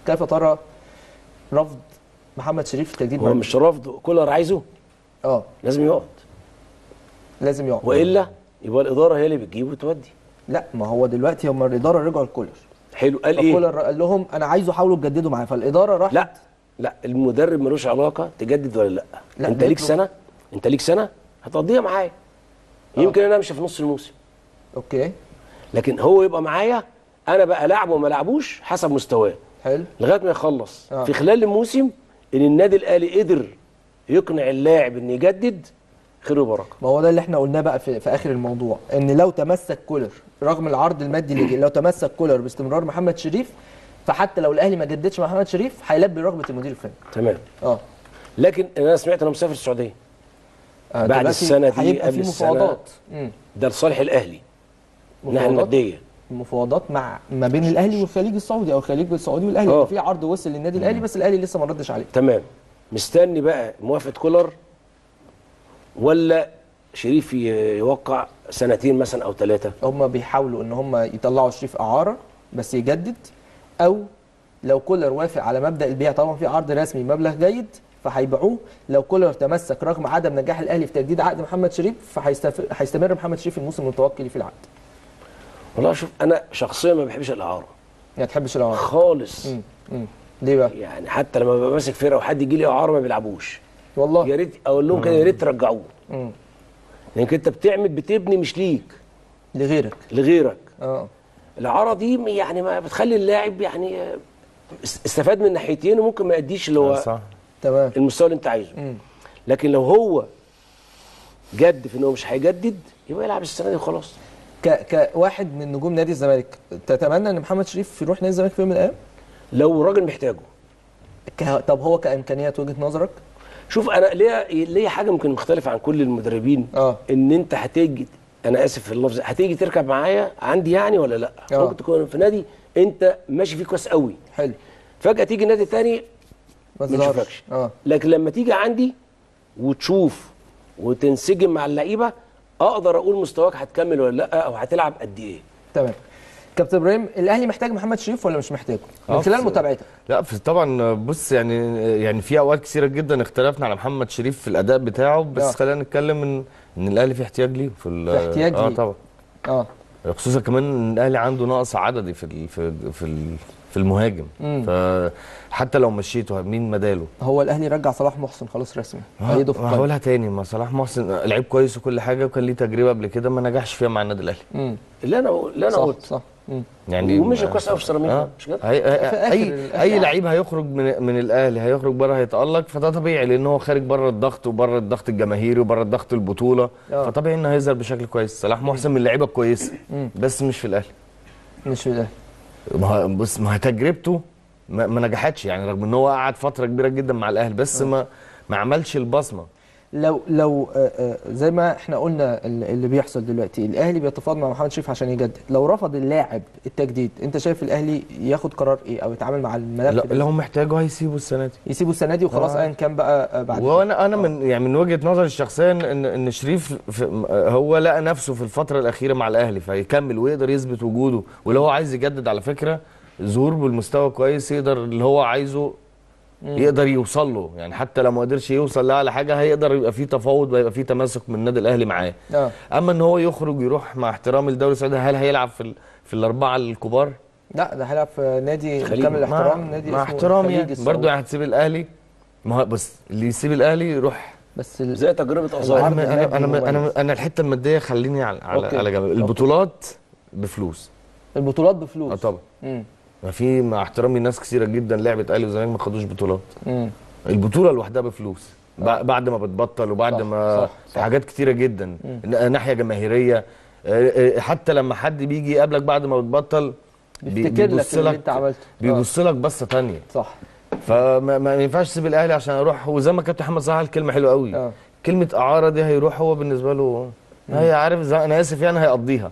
كيف ترى رفض محمد شريف في التجديد؟ هو مش رفض، كولر عايزه لازم يقعد، لازم يقعد، والا يبقى الاداره هي اللي بتجيب وتودي. لا ما هو دلوقتي هم الاداره رجعوا لكولر. حلو، قال ايه؟ كولر قال لهم انا عايزه حاولوا تجددوا معاه، فالاداره راحت. لا المدرب ملوش علاقه تجدد ولا لا انت ليك سنه، هتقضيها معايا. يمكن انا امشي في نص الموسم، اوكي، لكن هو يبقى معايا، انا بقى لاعبه وما لاعبوش حسب مستواه. حلو، لغايه ما يخلص. في خلال الموسم ان النادي الاهلي قدر يقنع اللاعب ان يجدد، خير وبركه. ما هو ده اللي احنا قلناه بقى في اخر الموضوع، ان لو تمسك كولر رغم العرض المادي اللي جه، لو تمسك كولر باستمرار محمد شريف، فحتى لو الاهلي ما جددش مع محمد شريف هيلبي رغبه المدير الفني. تمام. لكن انا سمعت انه مسافر السعوديه بعد السنه دي، هيبقى في مفاوضات. ده لصالح الاهلي الناحيه الماديه، مفاوضات ما بين الاهلي والخليج السعودي او الخليج السعودي والاهلي. في عرض وصل للنادي الاهلي بس الاهلي لسه ما ردش عليه. تمام. مستني بقى موافقه كولر ولا شريف يوقع سنتين مثلا او 3؟ هم بيحاولوا ان هم يطلعوا شريف اعاره بس يجدد، او لو كولر وافق على مبدا البيع، طبعا في عرض رسمي مبلغ جيد فهيبيعوه. لو كولر تمسك رغم عدم نجاح الاهلي في تجديد عقد محمد شريف فهيستمر محمد شريف الموسم المتوقع في العقد. والله شوف، انا شخصيا ما بحبش الاعاره. ما تحبش الاعاره خالص. ليه بقى؟ يعني حتى لما ببقى ماسك فرقه وحد يجي لي اعاره ما بيلعبوش. والله يا ريت اقول لهم كده، يا ريت ترجعوه. لانك انت بتبني مش ليك، لغيرك. الاعاره دي يعني ما بتخلي اللاعب يعني استفاد من ناحيتين وممكن ما يديش اللي هو صح. تمام، المستوى اللي انت عايزه. لكن لو هو جد في انه مش هيجدد يبقى يلعب السنه دي وخلاص. كواحد من نجوم نادي الزمالك تتمنى ان محمد شريف يروح نادي الزمالك في يوم من الايام؟ لو الراجل محتاجه. طب هو كامكانيات وجهه نظرك؟ شوف، انا ليا حاجه ممكن مختلفه عن كل المدربين. ان انت هتيجي، انا اسف في اللفظ، هتيجي تركب معايا عندي يعني ولا لا؟ ممكن تكون في نادي انت ماشي فيه كويس قوي، حلو، فجاه تيجي نادي ثاني ما تشوفكش. لكن لما تيجي عندي وتشوف وتنسجم مع اللعيبه، اقدر اقول مستواك هتكمل ولا لا، او هتلعب قد ايه. تمام. كابتن ابراهيم، الاهلي محتاج محمد شريف ولا مش محتاجه من خلال متابعتك؟ لا طبعا. بص يعني في اوقات كثيره جدا اختلفنا على محمد شريف في الاداء بتاعه، بس خلينا نتكلم ان الاهلي في احتياج ليه في احتياج ليه طبعا. خصوصا كمان ان الاهلي عنده نقص عددي في المهاجم. فحتى لو مشيته مين بداله؟ هو الاهلي رجع صلاح محسن خلاص رسمي. هقولها تاني، ما صلاح محسن لعيب كويس وكل حاجه، وكان ليه تجربه قبل كده ما نجحش فيها مع النادي الاهلي. اللي انا قلت صح. يعني ومش كويس قوي في سيراميكا، مش كده؟ اي لعيب هيخرج من الاهلي هيخرج بره هيتالق، فده طبيعي لان هو خارج بره الضغط وبره الضغط الجماهيري وبره الضغط البطوله. فطبيعي انه هيظهر بشكل كويس. صلاح محسن من اللعيبه الكويسه بس مش في الاهلي. مش في الاهلي. ما هي تجربته ما نجحتش يعني، رغم ان هو قعد فتره كبيره جدا مع الاهلي بس ما عملش البصمه. لو زي ما احنا قلنا اللي بيحصل دلوقتي، الاهلي بيتفاوض مع محمد شريف عشان يجدد، لو رفض اللاعب التجديد انت شايف الاهلي ياخد قرار ايه او يتعامل مع الملف؟ اللي هو محتاجه هيسيبه السنه دي، وخلاص ايا كان بقى بعد. وانا من وجهه نظري الشخصيه ان شريف هو لقى نفسه في الفتره الاخيره مع الاهلي فيكمل ويقدر يثبت وجوده، ولو هو عايز يجدد على فكره ظهور بالمستوى كويس يقدر اللي هو عايزه يقدر يوصل له يعني. حتى لو ما قدرش يوصل لاعلى حاجه هيقدر يبقى فيه تفاوض ويبقى فيه تماسك من النادي الاهلي معاه. اما ان هو يخرج يروح مع احترام الدوري السعودي، هل هيلعب في الاربعه الكبار؟ لا، ده هيلعب في نادي كامل الاحترام، نادي مع احترام يعني برضه يعني هتسيب الاهلي. ما هو بس اللي يسيب الاهلي يروح بس زي تجربه ازار. انا الحته الماديه خليني على جنب. البطولات بفلوس. البطولات بفلوس طبعا. ما في مع احترامي ناس كثيره جدا لعبت اهلي وزمالك ما خدوش بطولات. البطوله لوحدها بفلوس بعد ما بتبطل وبعد ما في حاجات كثيره جدا. ناحيه جماهيريه، حتى لما حد بيجي يقابلك بعد ما بتبطل بيفتكر لك اللي انت عملته، بيبص لك بصه ثانيه. صح. فما ينفعش تسيب الاهلي عشان اروح. وزي ما كابتن محمد صلاح قال كلمه حلوه قوي، كلمه اعاره دي هيروح هو بالنسبه له هي عارف انا اسف يعني هيقضيها.